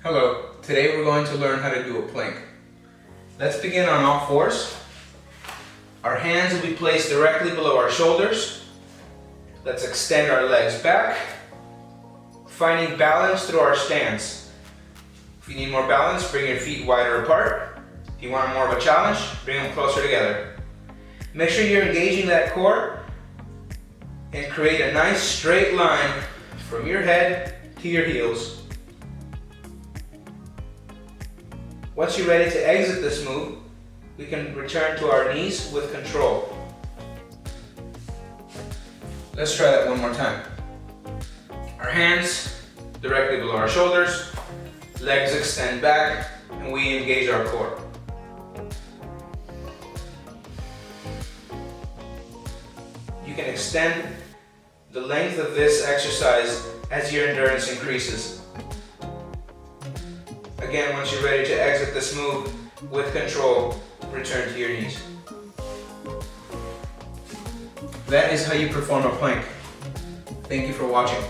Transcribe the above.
Hello, today we're going to learn how to do a plank. Let's begin on all fours. Our hands will be placed directly below our shoulders. Let's extend our legs back, finding balance through our stance. If you need more balance, bring your feet wider apart. If you want more of a challenge, bring them closer together. Make sure you're engaging that core and create a nice straight line from your head to your heels. Once you're ready to exit this move, we can return to our knees with control. Let's try that one more time. Our hands directly below our shoulders, legs extend back, and we engage our core. You can extend the length of this exercise as your endurance increases. Again, once you're ready to exit this move with control, return to your knees. That is how you perform a plank. Thank you for watching.